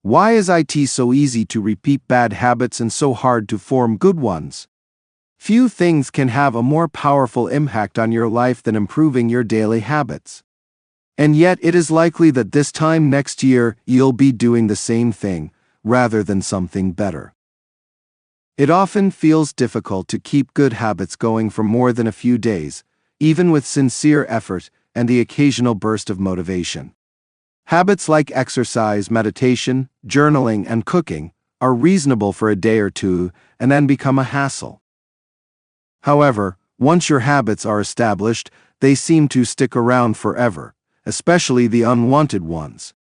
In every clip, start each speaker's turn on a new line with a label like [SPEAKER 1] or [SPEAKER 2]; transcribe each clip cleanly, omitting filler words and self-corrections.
[SPEAKER 1] Why is it so easy to repeat bad habits and so hard to form good ones? Few things can have a more powerful impact on your life than improving your daily habits. And yet it is likely that this time next year you'll be doing the same thing, rather than something better. It often feels difficult to keep good habits going for more than a few days, even with sincere effort and the occasional burst of motivation. Habits like exercise, meditation, journaling, and cooking are reasonable for a day or two and then become a hassle. However, once your habits are established, they seem to stick around forever, especially the unwanted ones.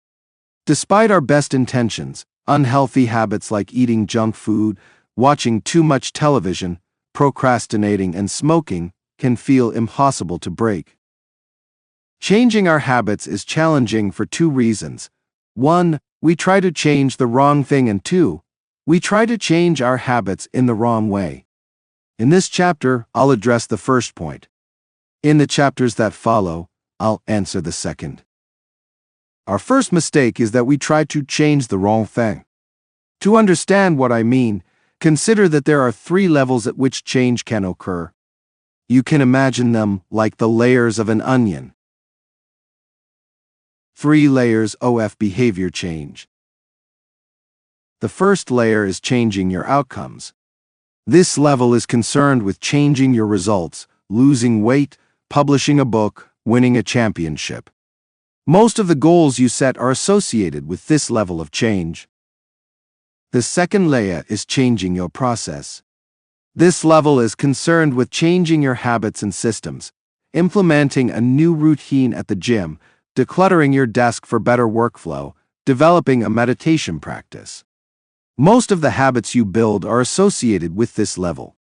[SPEAKER 1] Despite our best intentions, unhealthy habits like eating junk food, watching too much television, procrastinating, and smoking can feel impossible to break. Changing our habits is challenging for two reasons. 1, we try to change the wrong thing, and 2, we try to change our habits in the wrong way. In this chapter, I'll address the first point. In the chapters that follow, I'll answer the second. Our first mistake is that we try to change the wrong thing. To understand what I mean, consider that there are 3 levels at which change can occur. You can imagine them like the layers of an onion. 3 layers of behavior change. The first layer is changing your outcomes. This level is concerned with changing your results, losing weight, publishing a book, winning a championship. Most of the goals you set are associated with this level of change. The second layer is changing your process. This level is concerned with changing your habits and systems, implementing a new routine at the gym, decluttering your desk for better workflow, developing a meditation practice. Most of the habits you build are associated with this level.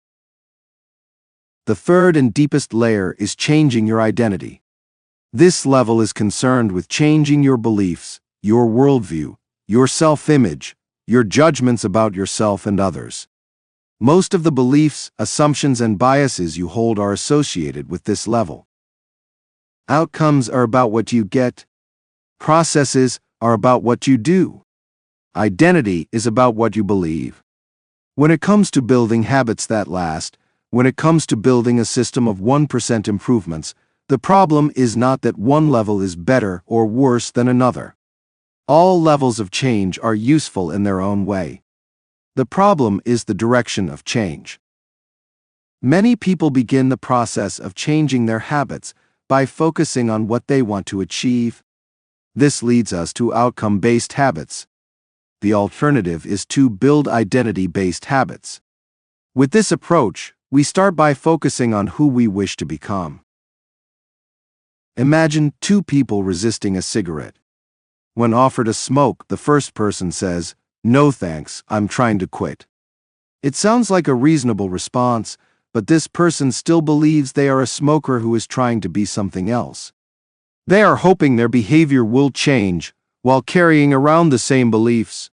[SPEAKER 1] The third and deepest layer is changing your identity. This level is concerned with changing your beliefs, your worldview, your self-image, your judgments about yourself and others. Most of the beliefs, assumptions, and biases you hold are associated with this level. Outcomes are about what you get. Processes are about what you do. Identity is about what you believe. When it comes to building habits that last, when it comes to building a system of 1% improvements, the problem is not that one level is better or worse than another. All levels of change are useful in their own way. The problem is the direction of change. Many people begin the process of changing their habits by focusing on what they want to achieve. This leads us to outcome-based habits. The alternative is to build identity-based habits. With this approach, we start by focusing on who we wish to become. Imagine 2 people resisting a cigarette. When offered a smoke, the first person says, "No thanks, I'm trying to quit." It sounds like a reasonable response, but this person still believes they are a smoker who is trying to be something else. They are hoping their behavior will change, while carrying around the same beliefs.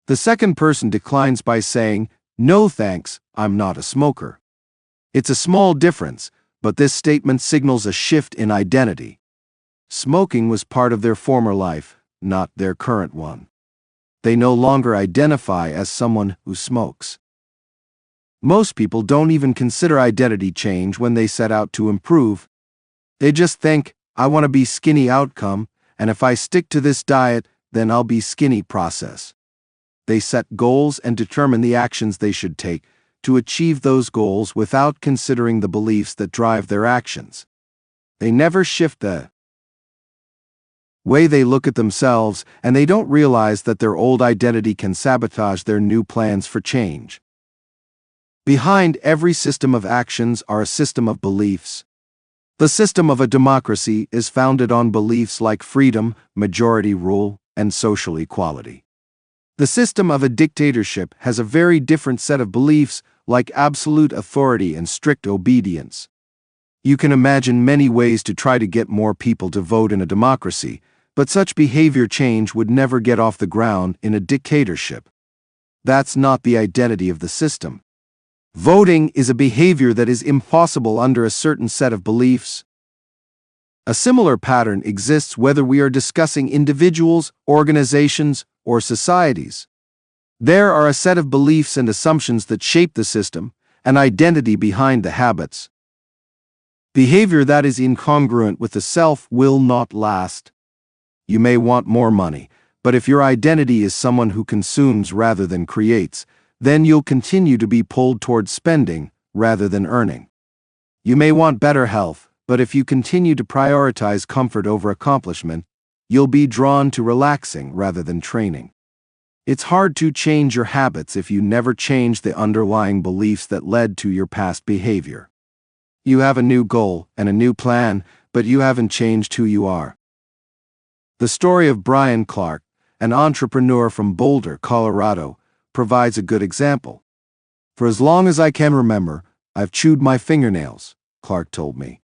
[SPEAKER 1] The second person declines by saying, "No thanks, I'm not a smoker." It's a small difference, but this statement signals a shift in identity. Smoking was part of their former life, not their current one. They no longer identify as someone who smokes. Most people don't even consider identity change when they set out to improve. They just think, "I want to be skinny outcome, and if I stick to this diet, then I'll be skinny process." They set goals and determine the actions they should take to achieve those goals without considering the beliefs that drive their actions. They never shift the way they look at themselves, and they don't realize that their old identity can sabotage their new plans for change. Behind every system of actions are a system of beliefs. The system of a democracy is founded on beliefs like freedom, majority rule, and social equality. The system of a dictatorship has a very different set of beliefs, like absolute authority and strict obedience. You can imagine many ways to try to get more people to vote in a democracy, but such behavior change would never get off the ground in a dictatorship. That's not the identity of the system. Voting is a behavior that is impossible under a certain set of beliefs. A similar pattern exists whether we are discussing individuals, organizations, or societies. There are a set of beliefs and assumptions that shape the system, an identity behind the habits. Behavior that is incongruent with the self will not last. You may want more money, but if your identity is someone who consumes rather than creates, then you'll continue to be pulled towards spending rather than earning. You may want better health, but if you continue to prioritize comfort over accomplishment, you'll be drawn to relaxing rather than training. It's hard to change your habits if you never change the underlying beliefs that led to your past behavior. You have a new goal and a new plan, but you haven't changed who you are. The story of Brian Clark, an entrepreneur from Boulder, Colorado, provides a good example. For as long as I can remember, I've chewed my fingernails, Clark told me.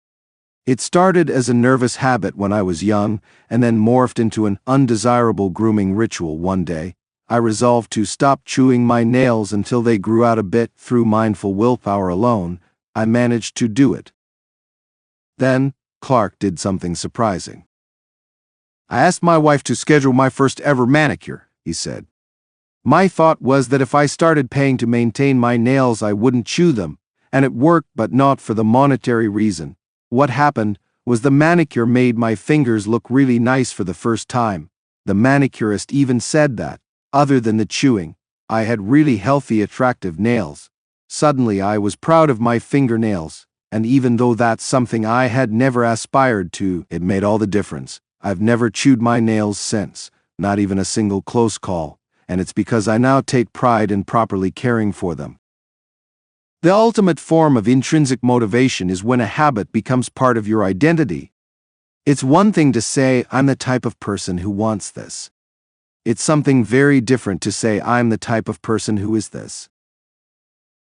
[SPEAKER 1] It started as a nervous habit when I was young and then morphed into an undesirable grooming ritual one day. I resolved to stop chewing my nails until they grew out a bit. Through mindful willpower alone, I managed to do it. Then, Clark did something surprising. I asked my wife to schedule my first ever manicure, he said. My thought was that if I started paying to maintain my nails, I wouldn't chew them, and it worked, but not for the monetary reason. What happened was the manicure made my fingers look really nice for the first time. The manicurist even said that, other than the chewing, I had really healthy, attractive nails. Suddenly I was proud of my fingernails, and even though that's something I had never aspired to, it made all the difference. I've never chewed my nails since, not even a single close call, and it's because I now take pride in properly caring for them. The ultimate form of intrinsic motivation is when a habit becomes part of your identity. It's one thing to say, I'm the type of person who wants this. It's something very different to say, I'm the type of person who is this.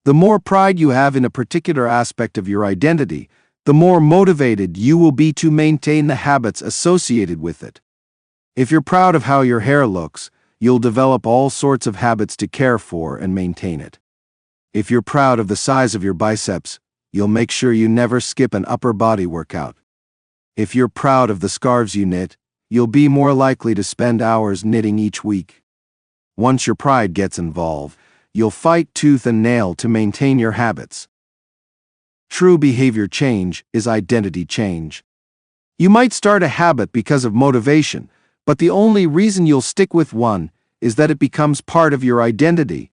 [SPEAKER 1] The more pride you have in a particular aspect of your identity, the more motivated you will be to maintain the habits associated with it. If you're proud of how your hair looks, you'll develop all sorts of habits to care for and maintain it. If you're proud of the size of your biceps, you'll make sure you never skip an upper body workout. If you're proud of the scarves you knit, you'll be more likely to spend hours knitting each week. Once your pride gets involved, you'll fight tooth and nail to maintain your habits. True behavior change is identity change. You might start a habit because of motivation, but the only reason you'll stick with one is that it becomes part of your identity.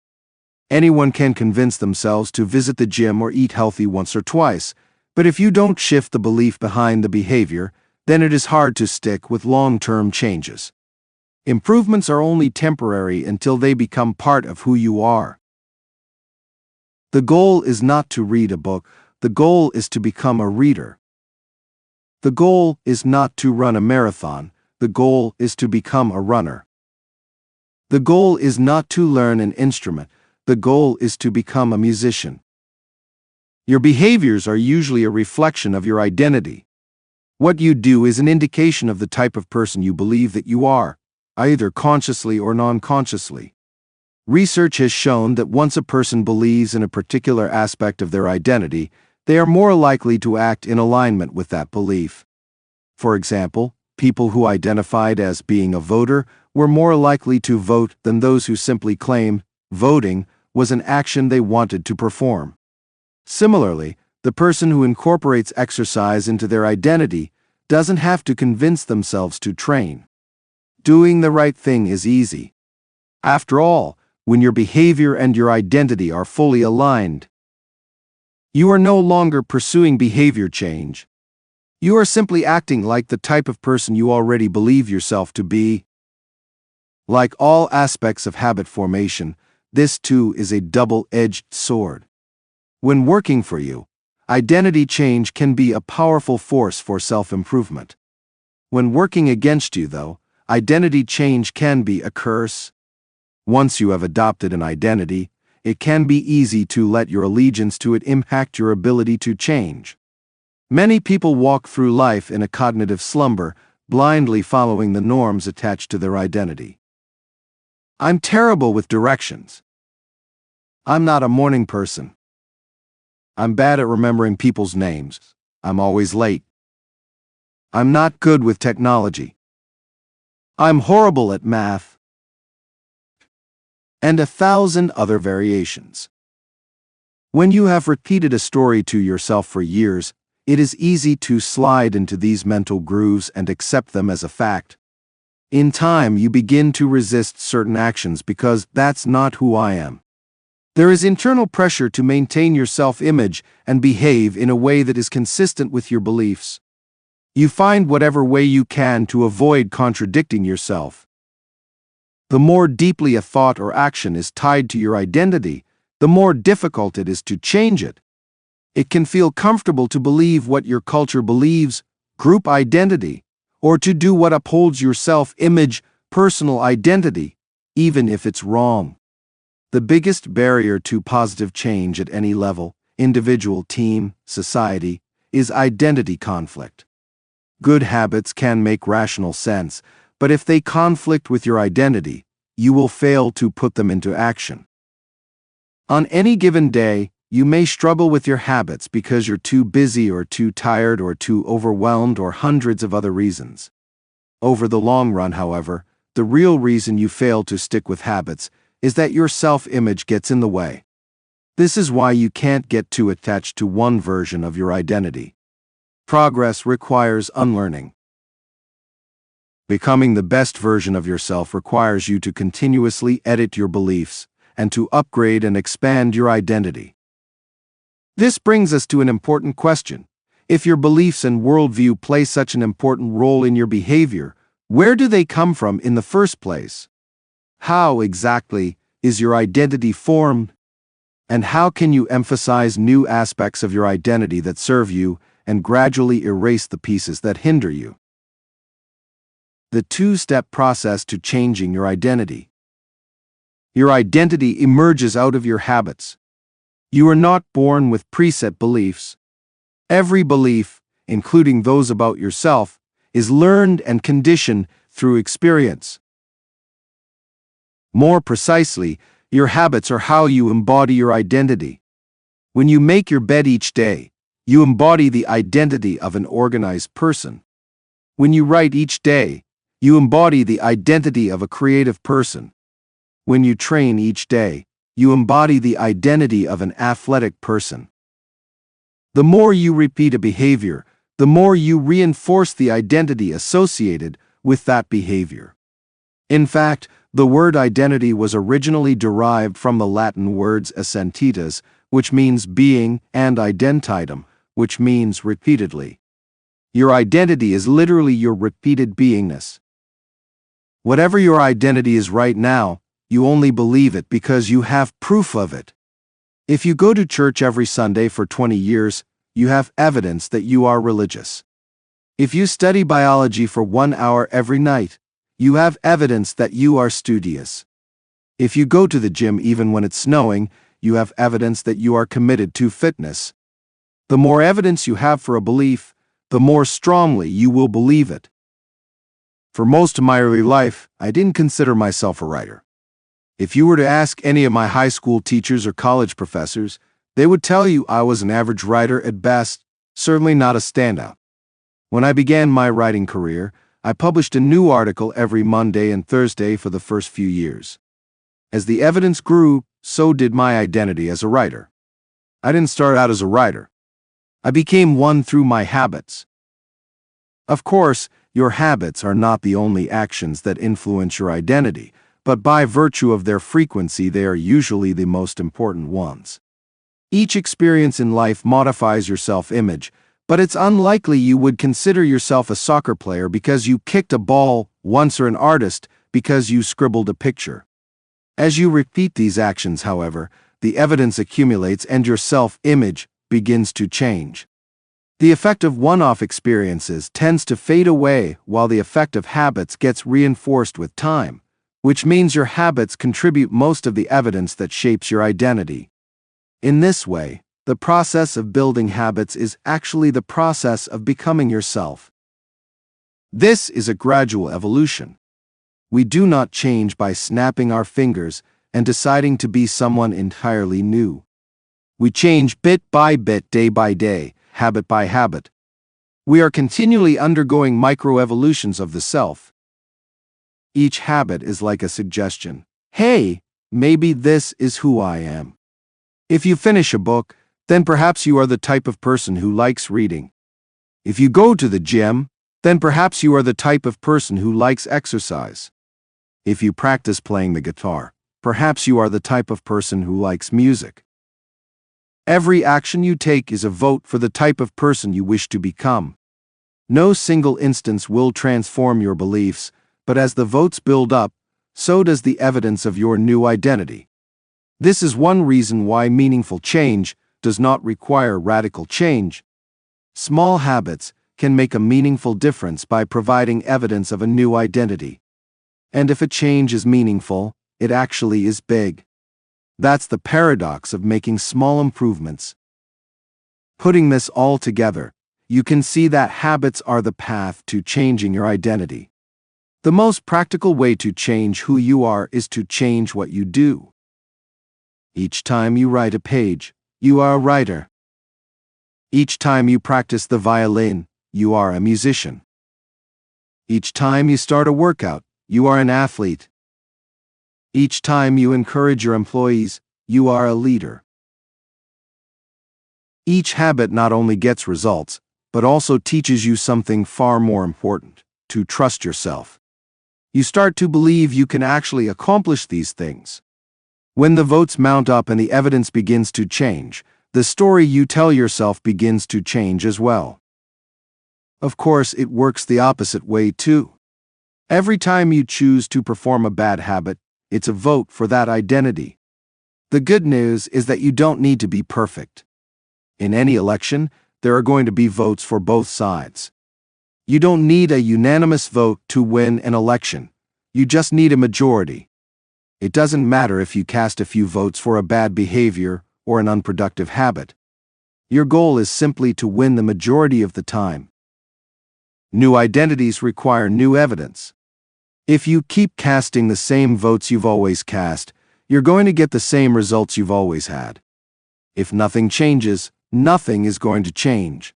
[SPEAKER 1] Anyone can convince themselves to visit the gym or eat healthy once or twice, but if you don't shift the belief behind the behavior, then it is hard to stick with long-term changes. Improvements are only temporary until they become part of who you are. The goal is not to read a book, the goal is to become a reader. The goal is not to run a marathon, the goal is to become a runner. The goal is not to learn an instrument, the goal is to become a musician. Your behaviors are usually a reflection of your identity. What you do is an indication of the type of person you believe that you are, either consciously or non-consciously. Research has shown that once a person believes in a particular aspect of their identity, they are more likely to act in alignment with that belief. For example, people who identified as being a voter were more likely to vote than those who simply claimed voting was an action they wanted to perform. Similarly, the person who incorporates exercise into their identity doesn't have to convince themselves to train. Doing the right thing is easy. After all, when your behavior and your identity are fully aligned, you are no longer pursuing behavior change. You are simply acting like the type of person you already believe yourself to be. Like all aspects of habit formation, this too is a double-edged sword. When working for you, identity change can be a powerful force for self-improvement. When working against you, though, identity change can be a curse. Once you have adopted an identity, it can be easy to let your allegiance to it impact your ability to change. Many people walk through life in a cognitive slumber, blindly following the norms attached to their identity. I'm terrible with directions. I'm not a morning person. I'm bad at remembering people's names. I'm always late. I'm not good with technology. I'm horrible at math. and 1,000 other variations. When you have repeated a story to yourself for years, it is easy to slide into these mental grooves and accept them as a fact. In time, you begin to resist certain actions because that's not who I am. There is internal pressure to maintain your self-image and behave in a way that is consistent with your beliefs. You find whatever way you can to avoid contradicting yourself. The more deeply a thought or action is tied to your identity, the more difficult it is to change it. It can feel comfortable to believe what your culture believes, group identity, or to do what upholds your self-image, personal identity, even if it's wrong. The biggest barrier to positive change at any level, individual, team, society, is identity conflict. Good habits can make rational sense, but if they conflict with your identity, you will fail to put them into action. On any given day, you may struggle with your habits because you're too busy or too tired or too overwhelmed or hundreds of other reasons. Over the long run, however, the real reason you fail to stick with habits is that your self-image gets in the way. This is why you can't get too attached to one version of your identity. Progress requires unlearning. Becoming the best version of yourself requires you to continuously edit your beliefs and to upgrade and expand your identity. This brings us to an important question. If your beliefs and worldview play such an important role in your behavior, where do they come from in the first place? How exactly is your identity formed? And how can you emphasize new aspects of your identity that serve you and gradually erase the pieces that hinder you? The two-step process to changing your identity. Your identity emerges out of your habits. You are not born with preset beliefs. Every belief, including those about yourself, is learned and conditioned through experience. More precisely, your habits are how you embody your identity. When you make your bed each day, you embody the identity of an organized person. When you write each day, you embody the identity of a creative person. When you train each day, you embody the identity of an athletic person. The more you repeat a behavior, the more you reinforce the identity associated with that behavior. In fact, the word identity was originally derived from the Latin words essentitas, which means being, and identitam, which means repeatedly. Your identity is literally your repeated beingness. Whatever your identity is right now, you only believe it because you have proof of it. If you go to church every Sunday for 20 years, you have evidence that you are religious. If you study biology for 1 hour every night, you have evidence that you are studious. If you go to the gym even when it's snowing, you have evidence that you are committed to fitness. The more evidence you have for a belief, the more strongly you will believe it. For most of my early life, I didn't consider myself a writer. If you were to ask any of my high school teachers or college professors, they would tell you I was an average writer at best, certainly not a standout. When I began my writing career, I published a new article every Monday and Thursday for the first few years. As the evidence grew, so did my identity as a writer. I didn't start out as a writer. I became one through my habits. Of course, your habits are not the only actions that influence your identity, but by virtue of their frequency they are usually the most important ones. Each experience in life modifies your self-image, but it's unlikely you would consider yourself a soccer player because you kicked a ball once or an artist because you scribbled a picture. As you repeat these actions, however, the evidence accumulates and your self-image begins to change. The effect of one-off experiences tends to fade away while the effect of habits gets reinforced with time, which means your habits contribute most of the evidence that shapes your identity. In this way, the process of building habits is actually the process of becoming yourself. This is a gradual evolution. We do not change by snapping our fingers and deciding to be someone entirely new. We change bit by bit, day by day, habit by habit. We are continually undergoing microevolutions of the self. Each habit is like a suggestion. Hey, maybe this is who I am. If you finish a book, then perhaps you are the type of person who likes reading. If you go to the gym, then perhaps you are the type of person who likes exercise. If you practice playing the guitar, perhaps you are the type of person who likes music. Every action you take is a vote for the type of person you wish to become. No single instance will transform your beliefs, but as the votes build up, so does the evidence of your new identity. This is one reason why meaningful change does not require radical change. Small habits can make a meaningful difference by providing evidence of a new identity. And if a change is meaningful, it actually is big. That's the paradox of making small improvements. Putting this all together, you can see that habits are the path to changing your identity. The most practical way to change who you are is to change what you do. Each time you write a page, you are a writer. Each time you practice the violin, you are a musician. Each time you start a workout, you are an athlete. Each time you encourage your employees, you are a leader. Each habit not only gets results, but also teaches you something far more important: to trust yourself. You start to believe you can actually accomplish these things. When the votes mount up and the evidence begins to change, the story you tell yourself begins to change as well. Of course, it works the opposite way too. Every time you choose to perform a bad habit, it's a vote for that identity. The good news is that you don't need to be perfect. In any election, there are going to be votes for both sides. You don't need a unanimous vote to win an election. You just need a majority. It doesn't matter if you cast a few votes for a bad behavior or an unproductive habit. Your goal is simply to win the majority of the time. New identities require new evidence. If you keep casting the same votes you've always cast, you're going to get the same results you've always had. If nothing changes, nothing is going to change.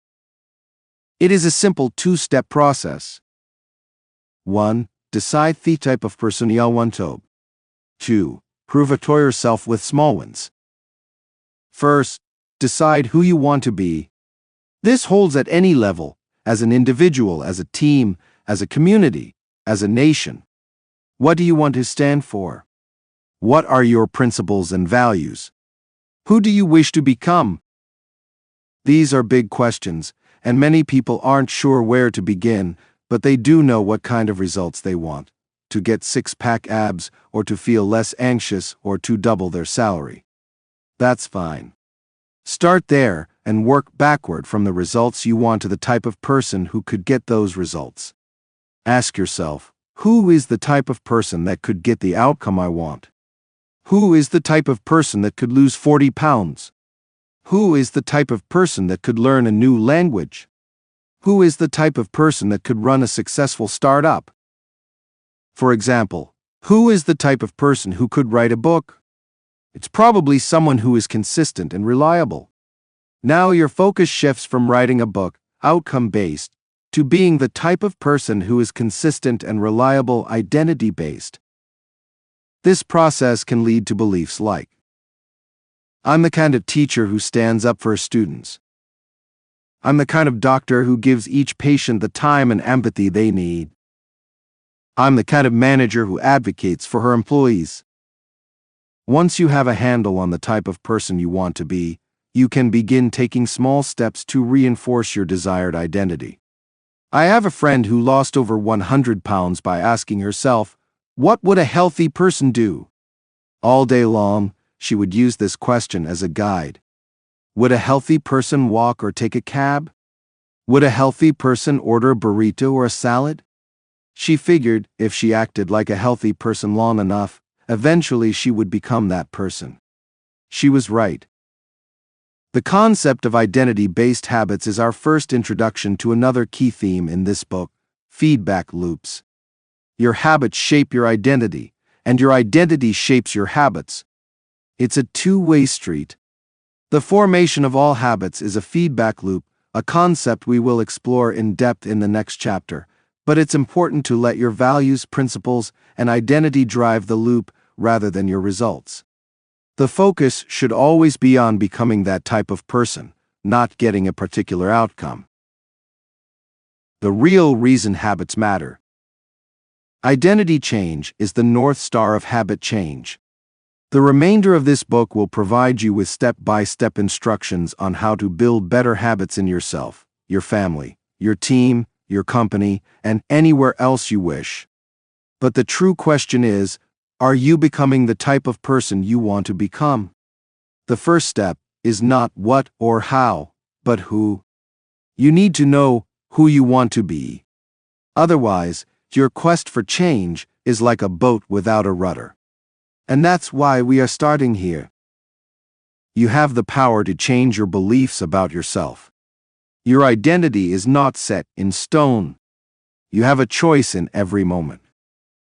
[SPEAKER 1] It is a simple two-step process. 1. Decide the type of person you want to be. 2. Prove it to yourself with small wins. First, decide who you want to be. This holds at any level, as an individual, as a team, as a community, as a nation. What do you want to stand for? What are your principles and values? Who do you wish to become? These are big questions, and many people aren't sure where to begin, but they do know what kind of results they want: to get six-pack abs, or to feel less anxious, or to double their salary. That's fine. Start there and work backward from the results you want to the type of person who could get those results. Ask yourself, who is the type of person that could get the outcome I want? Who is the type of person that could lose 40 pounds? Who is the type of person that could learn a new language? Who is the type of person that could run a successful startup? For example, who is the type of person who could write a book? It's probably someone who is consistent and reliable. Now your focus shifts from writing a book, outcome-based, to being the type of person who is consistent and reliable, identity-based. This process can lead to beliefs like, I'm the kind of teacher who stands up for her students. I'm the kind of doctor who gives each patient the time and empathy they need. I'm the kind of manager who advocates for her employees. Once you have a handle on the type of person you want to be, you can begin taking small steps to reinforce your desired identity. I have a friend who lost over 100 pounds by asking herself, what would a healthy person do? All day long, she would use this question as a guide. Would a healthy person walk or take a cab? Would a healthy person order a burrito or a salad? She figured if she acted like a healthy person long enough, eventually she would become that person. She was right. The concept of identity-based habits is our first introduction to another key theme in this book: feedback loops. Your habits shape your identity, and your identity shapes your habits. It's a two-way street. The formation of all habits is a feedback loop, a concept we will explore in depth in the next chapter, but it's important to let your values, principles, and identity drive the loop rather than your results. The focus should always be on becoming that type of person, not getting a particular outcome. The real reason habits matter. Identity change is the North Star of habit change. The remainder of this book will provide you with step-by-step instructions on how to build better habits in yourself, your family, your team, your company, and anywhere else you wish. But the true question is, are you becoming the type of person you want to become? The first step is not what or how, but who. You need to know who you want to be. Otherwise, your quest for change is like a boat without a rudder. And that's why we are starting here. You have the power to change your beliefs about yourself. Your identity is not set in stone. You have a choice in every moment.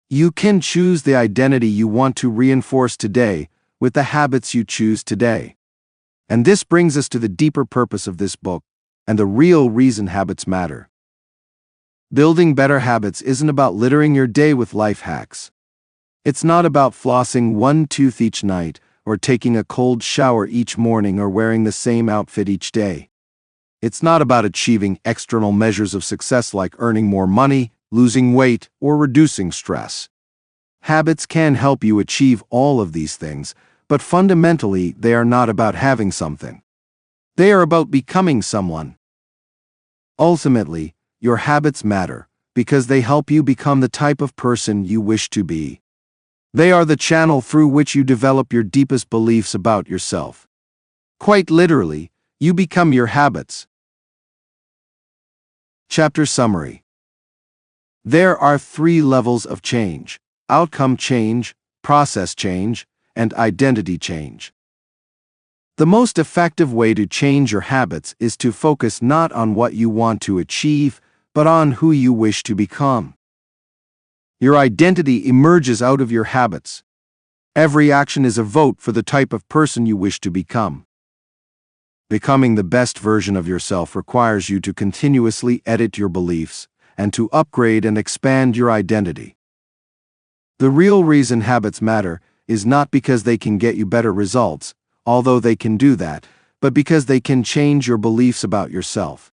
[SPEAKER 1] You can choose the identity you want to reinforce today with the habits you choose today. And this brings us to the deeper purpose of this book and the real reason habits matter. Building better habits isn't about littering your day with life hacks. It's not about flossing one tooth each night or taking a cold shower each morning or wearing the same outfit each day. It's not about achieving external measures of success like earning more money, losing weight, or reducing stress. Habits can help you achieve all of these things, but fundamentally they are not about having something. They are about becoming someone. Ultimately, your habits matter because they help you become the type of person you wish to be. They are the channel through which you develop your deepest beliefs about yourself. Quite literally, you become your habits. Chapter Summary. There are 3 levels of change: outcome change, process change, and identity change. The most effective way to change your habits is to focus not on what you want to achieve, but on who you wish to become. Your identity emerges out of your habits. Every action is a vote for the type of person you wish to become. Becoming the best version of yourself requires you to continuously edit your beliefs and to upgrade and expand your identity. The real reason habits matter is not because they can get you better results, although they can do that, but because they can change your beliefs about yourself.